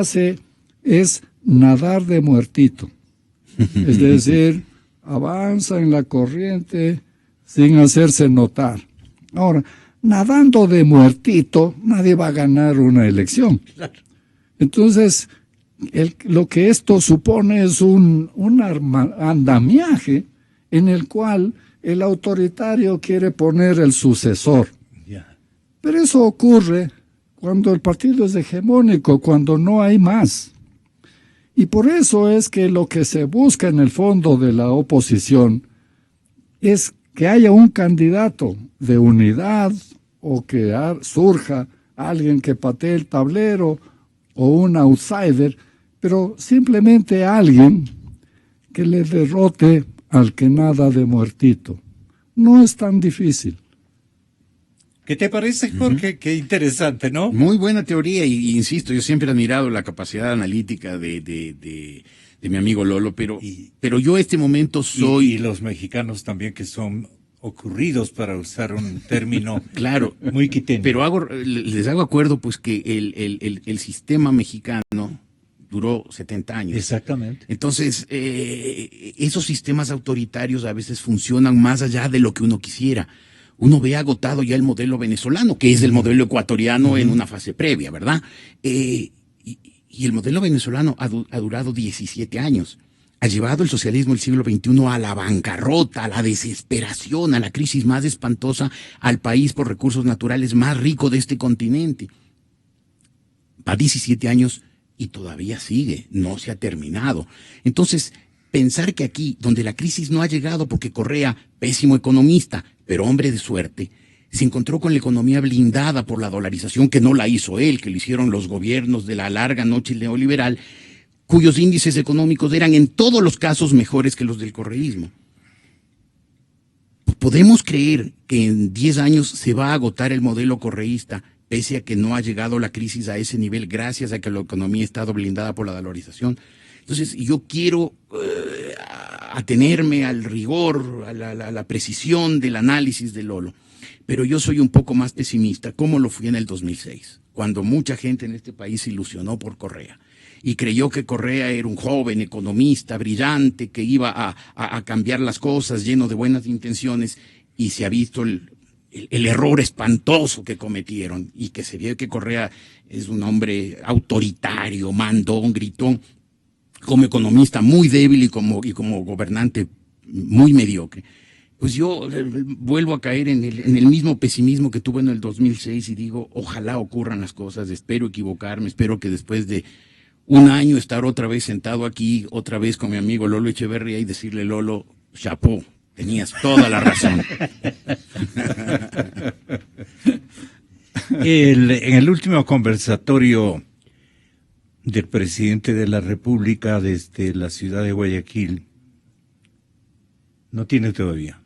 es nadar de muertito. Es decir, avanza en la corriente sin hacerse notar. Ahora, nadando de muertito, nadie va a ganar una elección. Entonces, lo que esto supone es un andamiaje en el cual el autoritario quiere poner el sucesor. Pero eso ocurre cuando el partido es hegemónico, cuando no hay más. Y por eso es que lo que se busca en el fondo de la oposición es que haya un candidato de unidad o que surja alguien que patee el tablero o un outsider, pero simplemente alguien que le derrote al que nada de muertito. No es tan difícil. ¿Qué te parece, Jorge? Qué interesante, ¿no? Muy buena teoría y insisto, yo siempre he admirado la capacidad analítica de mi amigo Lolo, pero yo este momento soy... Y los mexicanos también, que son ocurridos, para usar un término claro, muy quiteño. Pero les hago acuerdo pues que el sistema mexicano duró 70 años. Exactamente. Entonces, esos sistemas autoritarios a veces funcionan más allá de lo que uno quisiera. Uno ve agotado ya el modelo venezolano, que es el modelo ecuatoriano en una fase previa, ¿verdad? Y el modelo venezolano ha durado 17 años. Ha llevado el socialismo del siglo XXI a la bancarrota, a la desesperación, a la crisis más espantosa, al país por recursos naturales más rico de este continente. Va 17 años y todavía sigue, no se ha terminado. Entonces, pensar que aquí, donde la crisis no ha llegado porque Correa, pésimo economista, pero hombre de suerte, se encontró con la economía blindada por la dolarización, que no la hizo él, que lo hicieron los gobiernos de la larga noche neoliberal, cuyos índices económicos eran en todos los casos mejores que los del correísmo. ¿Podemos creer que en 10 años se va a agotar el modelo correísta, pese a que no ha llegado la crisis a ese nivel, gracias a que la economía ha estado blindada por la dolarización? Entonces, yo quiero atenerme al rigor, a la precisión del análisis de Lolo, pero yo soy un poco más pesimista, como lo fui en el 2006, cuando mucha gente en este país se ilusionó por Correa y creyó que Correa era un joven economista brillante que iba a cambiar las cosas, lleno de buenas intenciones, y se ha visto el error espantoso que cometieron, y que se vio que Correa es un hombre autoritario, mandón, gritón, como economista muy débil y como gobernante muy mediocre. Pues yo vuelvo a caer en el mismo pesimismo que tuve en el 2006 y digo, ojalá ocurran las cosas, espero equivocarme, espero que después de un año estar otra vez sentado aquí, otra vez con mi amigo Lolo Echeverría y decirle, Lolo, chapó, tenías toda la razón. En el último conversatorio del presidente de la República desde la ciudad de Guayaquil, no tiene todavía.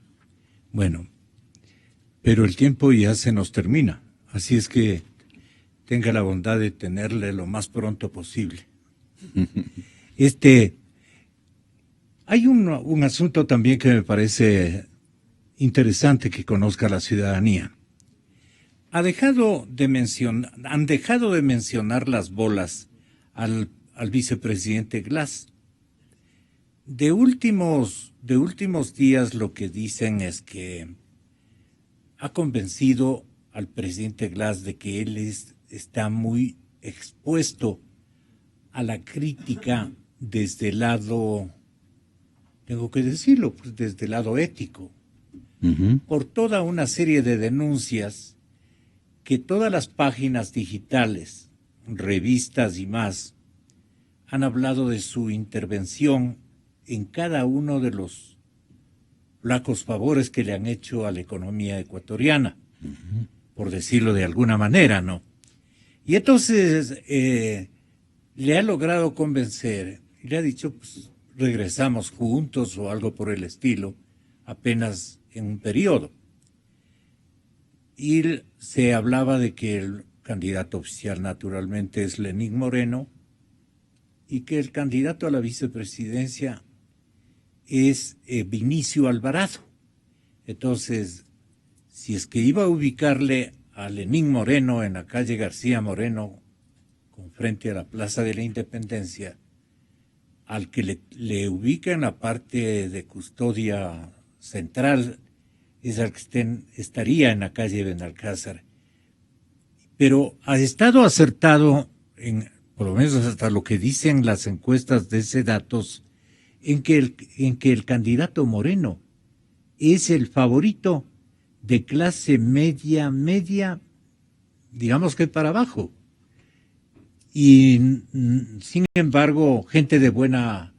Bueno, pero el tiempo ya se nos termina, así es que tenga la bondad de tenerle lo más pronto posible. Hay un asunto también que me parece interesante que conozca la ciudadanía. Han dejado de mencionar las bolas al vicepresidente Glass. De últimos días lo que dicen es que ha convencido al presidente Glass de que él está muy expuesto a la crítica desde el lado, tengo que decirlo, pues desde el lado ético, por toda una serie de denuncias que todas las páginas digitales, revistas y más, han hablado de su intervención en cada uno de los flacos favores que le han hecho a la economía ecuatoriana, por decirlo de alguna manera, ¿no? Y entonces le ha logrado convencer, y le ha dicho, pues, regresamos juntos o algo por el estilo, apenas en un periodo. Y se hablaba de que el candidato oficial naturalmente es Lenín Moreno y que el candidato a la vicepresidencia es Vinicio Alvarado. Entonces, si es que iba a ubicarle a Lenín Moreno en la calle García Moreno, con frente a la Plaza de la Independencia, al que le ubica en la parte de custodia central, es al que estaría en la calle Benalcázar. Pero ha estado acertado, por lo menos hasta lo que dicen las encuestas de ese datos, en que el candidato Moreno es el favorito de clase media, digamos que para abajo. Y sin embargo, gente de buena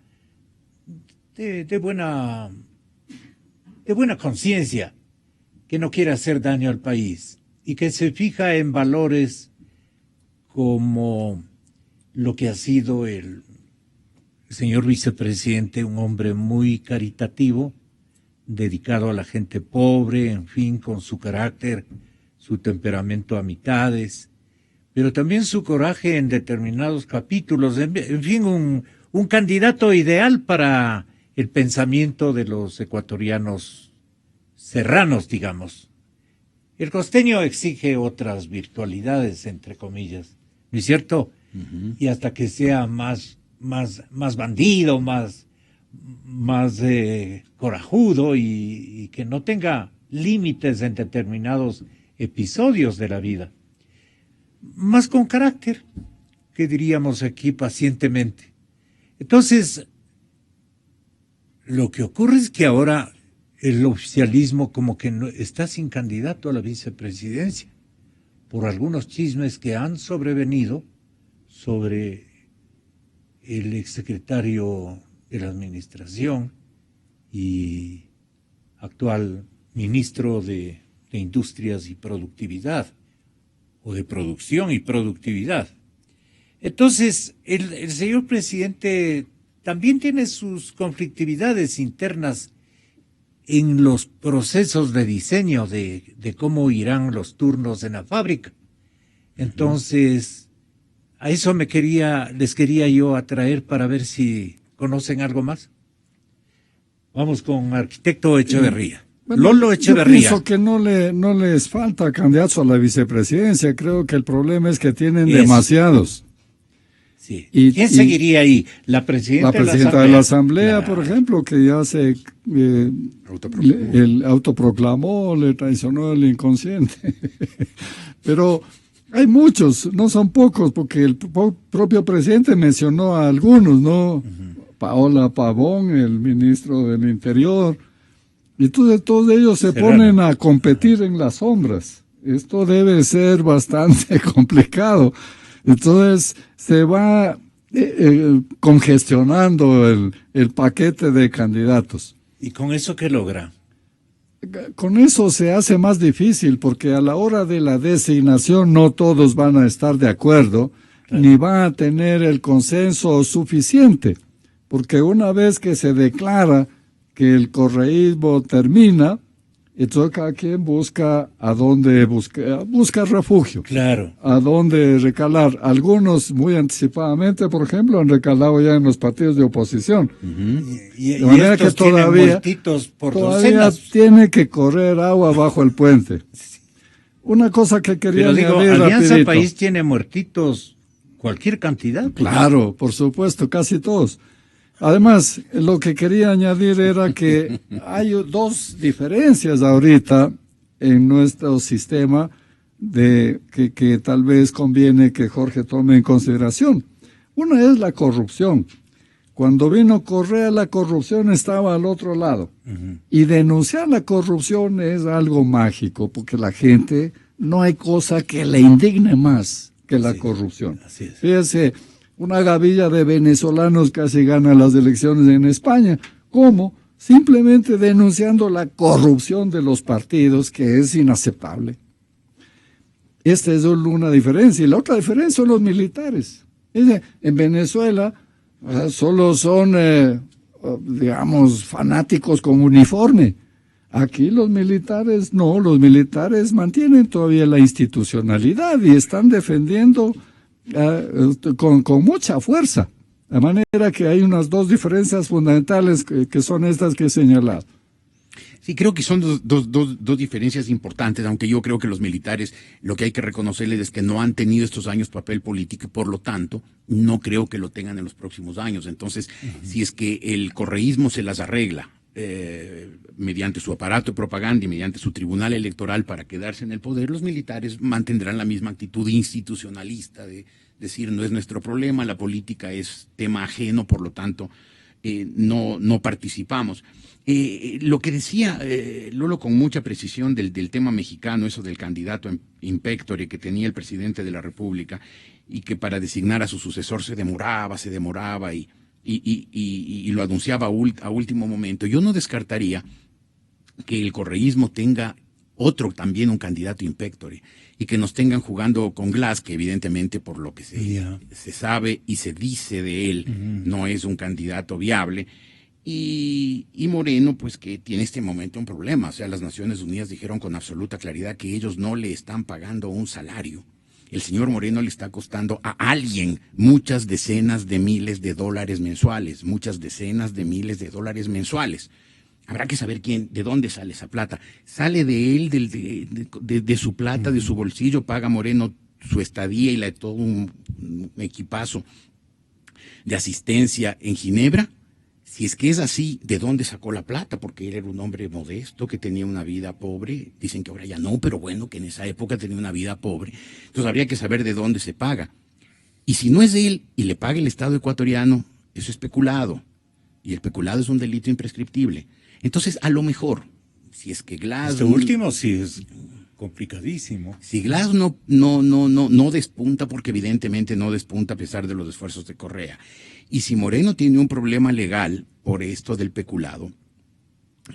conciencia, que no quiere hacer daño al país y que se fija en valores como lo que ha sido el señor vicepresidente, un hombre muy caritativo, dedicado a la gente pobre, en fin, con su carácter, su temperamento a mitades, pero también su coraje en determinados capítulos, en fin, un candidato ideal para el pensamiento de los ecuatorianos serranos, digamos. El costeño exige otras virtualidades, entre comillas, ¿no es cierto? Y hasta que sea más bandido, más corajudo y que no tenga límites en determinados episodios de la vida. Más con carácter, que diríamos aquí pacientemente. Entonces, lo que ocurre es que ahora el oficialismo como que no, está sin candidato a la vicepresidencia por algunos chismes que han sobrevenido sobre el exsecretario de la Administración y actual ministro de Industrias y Productividad, o de Producción y Productividad. Entonces, el señor presidente también tiene sus conflictividades internas en los procesos de diseño de cómo irán los turnos en la fábrica. Entonces, a eso les quería yo atraer para ver si conocen algo más. Vamos con arquitecto Echeverría. Bueno, Lolo Echeverría. Yo pienso que no les falta candidatos a la vicepresidencia. Creo que el problema es que tienen demasiados. Sí. ¿Quién seguiría ahí? La presidenta de la Asamblea, por ejemplo, que ya se autoproclamó, le traicionó el inconsciente. Pero hay muchos, no son pocos, porque el propio presidente mencionó a algunos, ¿no? Paola Pavón, el ministro del Interior. Y entonces todos ellos se ponen a competir en las sombras. Esto debe ser bastante complicado. Entonces se va congestionando el paquete de candidatos. ¿Y con eso qué logra? Con eso se hace más difícil, porque a la hora de la designación no todos van a estar de acuerdo, ni van a tener el consenso suficiente, porque una vez que se declara que el correísmo termina, Entonces cada quien busca a dónde busca refugio. Claro. A dónde recalar. Algunos muy anticipadamente, por ejemplo, han recalado ya en los partidos de oposición. Y De manera estos que todavía, tienen muertitos por todavía docenas. tiene que correr agua bajo el puente. Una cosa que quería Pero digo, añadir Alianza rapidito. País tiene muertitos cualquier cantidad. Claro, por supuesto, casi todos. Además, lo que quería añadir era que hay dos diferencias ahorita en nuestro sistema que tal vez conviene que Jorge tome en consideración. Una es la corrupción. Cuando vino Correa, la corrupción estaba al otro lado. Y denunciar la corrupción es algo mágico, porque la gente, no hay cosa que le indigne más que la corrupción. Así es. Fíjese, una gavilla de venezolanos casi gana las elecciones en España. ¿Cómo? Simplemente denunciando la corrupción de los partidos, que es inaceptable. Esta es una diferencia. Y la otra diferencia son los militares. En Venezuela solo son, digamos, fanáticos con uniforme. Aquí los militares no, los militares mantienen todavía la institucionalidad y están defendiendo con mucha fuerza. De manera que hay unas dos diferencias fundamentales que son estas que he señalado. Sí, creo que son dos diferencias importantes, aunque yo creo que los militares, lo que hay que reconocerles es que no han tenido estos años papel político y por lo tanto no creo que lo tengan en los próximos años. Entonces, si es que el correísmo se las arregla mediante su aparato de propaganda y mediante su tribunal electoral para quedarse en el poder, los militares mantendrán la misma actitud institucionalista de decir no es nuestro problema, la política es tema ajeno, por lo tanto no participamos. Lo que decía Lolo con mucha precisión del tema mexicano, eso del candidato in pectore que tenía el presidente de la República y que para designar a su sucesor se demoraba y lo anunciaba a último momento. Yo no descartaría que el correísmo tenga otro también un candidato in pectore y que nos tengan jugando con Glass, que evidentemente por lo que se sabe y se dice de él no es un candidato viable. Y Moreno, pues que tiene este momento un problema. O sea, las Naciones Unidas dijeron con absoluta claridad que ellos no le están pagando un salario. El señor Moreno le está costando a alguien muchas decenas de miles de dólares mensuales, Habrá que saber de dónde sale esa plata. Sale de él, de su plata, de su bolsillo, paga Moreno su estadía y la de todo un equipazo de asistencia en Ginebra. Si es que es así, ¿de dónde sacó la plata? Porque él era un hombre modesto, que tenía una vida pobre. Dicen que ahora ya no, pero bueno, que en esa época tenía una vida pobre. Entonces habría que saber de dónde se paga. Y si no es él y le paga el Estado ecuatoriano, eso es peculado. Y el peculado es un delito imprescriptible. Entonces, a lo mejor, si es que Glass... Este último sí es complicadísimo. Si Glass no despunta, porque evidentemente no despunta a pesar de los esfuerzos de Correa, y si Moreno tiene un problema legal por esto del peculado,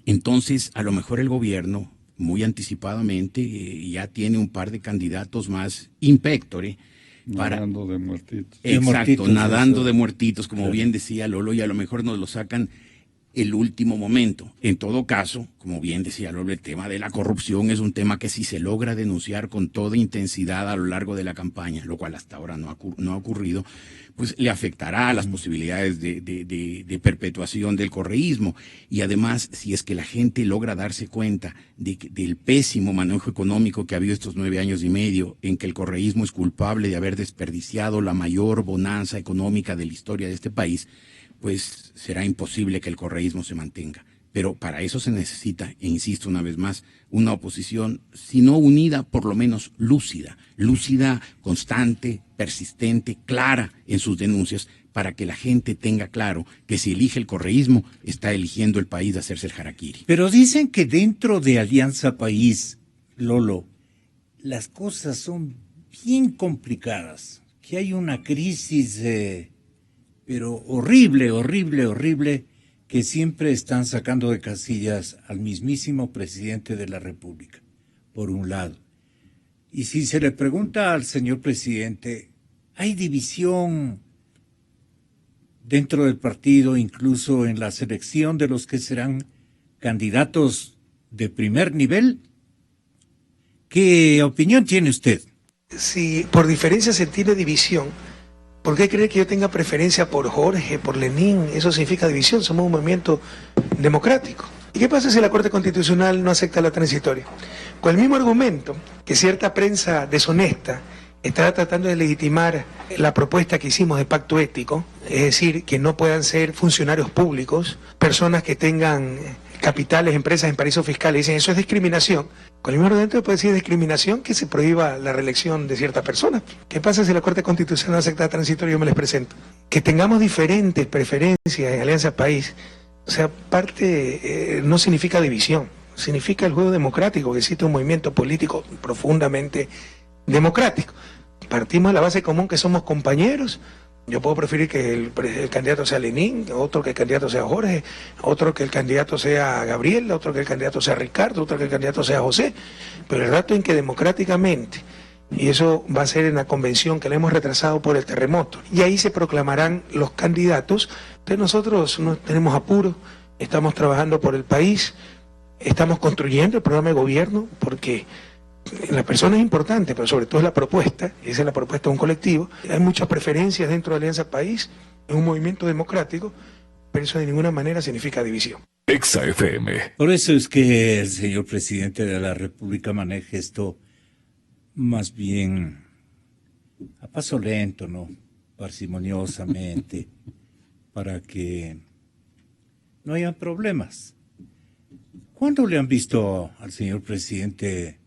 entonces a lo mejor el gobierno, muy anticipadamente, ya tiene un par de candidatos más in pectore. Nadando de muertitos. Exacto, nadando de muertitos, como bien decía Lolo, y a lo mejor nos lo sacan el último momento. En todo caso, como bien decía Lolo, el tema de la corrupción es un tema que si se logra denunciar con toda intensidad a lo largo de la campaña, lo cual hasta ahora no ha ocurrido, pues le afectará a las posibilidades de perpetuación del correísmo. Y además, si es que la gente logra darse cuenta del pésimo manejo económico que ha habido estos 9 años y medio, en que el correísmo es culpable de haber desperdiciado la mayor bonanza económica de la historia de este país, pues será imposible que el correísmo se mantenga. Pero para eso se necesita, e insisto una vez más, una oposición, si no unida, por lo menos lúcida, constante, persistente, clara en sus denuncias, para que la gente tenga claro que si elige el correísmo, está eligiendo el país de hacerse el harakiri. Pero dicen que dentro de Alianza País, Lolo, las cosas son bien complicadas, que hay una crisis... pero horrible, que siempre están sacando de casillas al mismísimo presidente de la República, por un lado. Y si se le pregunta al señor presidente, ¿hay división dentro del partido, incluso en la selección de los que serán candidatos de primer nivel. ¿Qué opinión tiene usted? Si por diferencia se tiene división, ¿por qué cree que yo tenga preferencia por Jorge, por Lenín? Eso significa división, somos un movimiento democrático. ¿Y qué pasa si la Corte Constitucional no acepta la transitoria? Con el mismo argumento que cierta prensa deshonesta está tratando de legitimar la propuesta que hicimos de pacto ético, es decir, que no puedan ser funcionarios públicos, personas que tengan capitales, empresas en paraísos fiscales, dicen eso es discriminación. Con el mismo argumento puede decir discriminación que se prohíba la reelección de ciertas personas. ¿Qué pasa si la Corte Constitucional no acepta la transitoria? Yo me les presento. Que tengamos diferentes preferencias en Alianza País, o sea, parte no significa división, significa el juego democrático, que existe un movimiento político profundamente democrático. Partimos de la base común que somos compañeros. Yo puedo preferir que el candidato sea Lenín, otro que el candidato sea Jorge, otro que el candidato sea Gabriel, otro que el candidato sea Ricardo, otro que el candidato sea José, pero el rato en que democráticamente, y eso va a ser en la convención que la hemos retrasado por el terremoto, y ahí se proclamarán los candidatos. Entonces nosotros no tenemos apuro, estamos trabajando por el país, estamos construyendo el programa de gobierno, porque la persona es importante, pero sobre todo es la propuesta, y esa es la propuesta de un colectivo. Hay muchas preferencias dentro de Alianza País, es un movimiento democrático, pero eso de ninguna manera significa división. Exa FM. Por eso es que el señor presidente de la República maneja esto más bien a paso lento, ¿no? Parsimoniosamente, para que no haya problemas. ¿Cuándo le han visto al señor presidente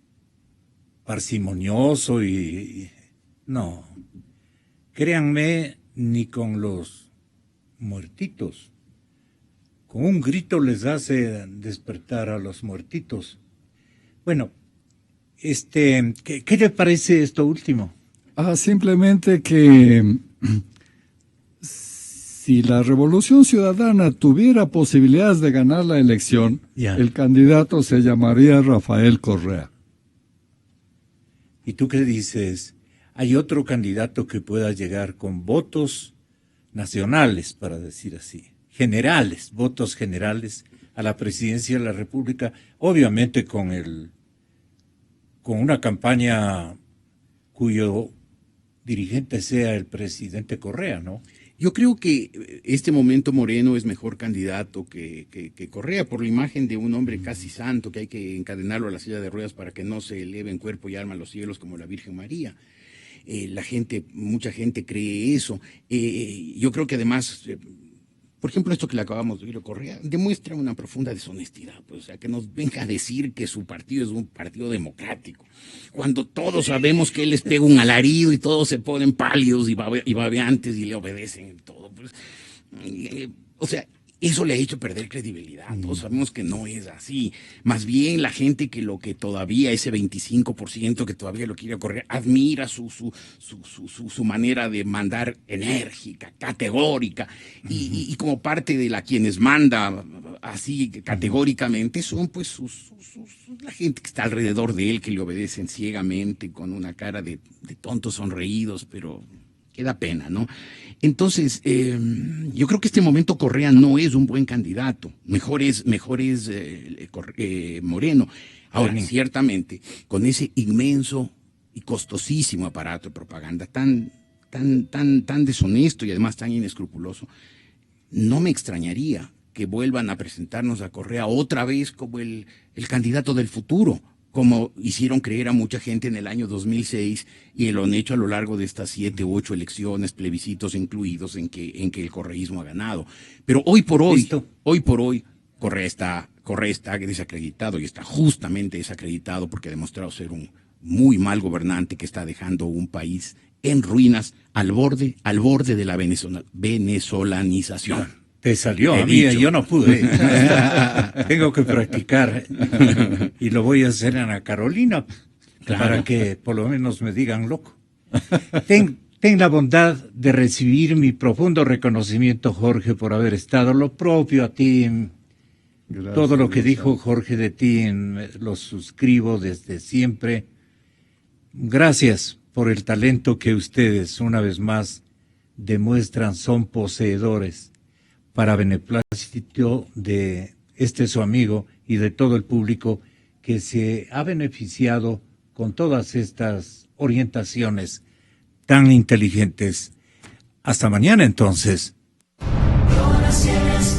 parsimonioso y no? Créanme, ni con los muertitos. Con un grito les hace despertar a los muertitos. Bueno, ¿qué le parece esto último? Simplemente que si la Revolución Ciudadana tuviera posibilidades de ganar la elección, el candidato se llamaría Rafael Correa. ¿Y tú qué dices? ¿Hay otro candidato que pueda llegar con votos nacionales, para decir así, generales, votos generales a la presidencia de la República? Obviamente con una campaña cuyo dirigente sea el presidente Correa, ¿no? Yo creo que este momento Moreno es mejor candidato que Correa, por la imagen de un hombre casi santo, que hay que encadenarlo a la silla de ruedas para que no se eleve en cuerpo y alma a los cielos como la Virgen María. Mucha gente cree eso. Yo creo que además, por ejemplo, esto que le acabamos de oír a Correa, demuestra una profunda deshonestidad, pues, o sea, que nos venga a decir que su partido es un partido democrático, cuando todos sabemos que él les pega un alarido y todos se ponen pálidos y babeantes y le obedecen y todo, pues, o sea, eso le ha hecho perder credibilidad. Todos sabemos que no es así. Más bien la gente que lo que todavía, ese 25% que todavía lo quiere correr, admira su manera de mandar enérgica, categórica, y como parte de quienes manda así categóricamente son pues la gente que está alrededor de él, que le obedecen ciegamente con una cara de tontos sonreídos, pero que da pena, ¿no? Entonces, yo creo que este momento Correa no es un buen candidato. Mejor es Moreno. Ahora, ciertamente, con ese inmenso y costosísimo aparato de propaganda tan deshonesto y además tan inescrupuloso, no me extrañaría que vuelvan a presentarnos a Correa otra vez como el candidato del futuro, como hicieron creer a mucha gente en el año 2006 y lo han hecho a lo largo de estas 7 u 8 elecciones, plebiscitos incluidos, en que el correísmo ha ganado. Pero hoy por hoy, Correa está desacreditado, y está justamente desacreditado porque ha demostrado ser un muy mal gobernante que está dejando un país en ruinas al borde de la venezolanización. Te salió a mí, yo no pude. Tengo que practicar y lo voy a hacer en Ana Carolina, claro, para que por lo menos me digan loco. Ten la bondad de recibir mi profundo reconocimiento, Jorge, por haber estado. Lo propio a ti. Gracias, todo lo que dijo Jorge de ti lo suscribo desde siempre. Gracias por el talento que ustedes, una vez más, demuestran, son poseedores para beneplácito de su amigo, y de todo el público que se ha beneficiado con todas estas orientaciones tan inteligentes. Hasta mañana entonces. Donaciones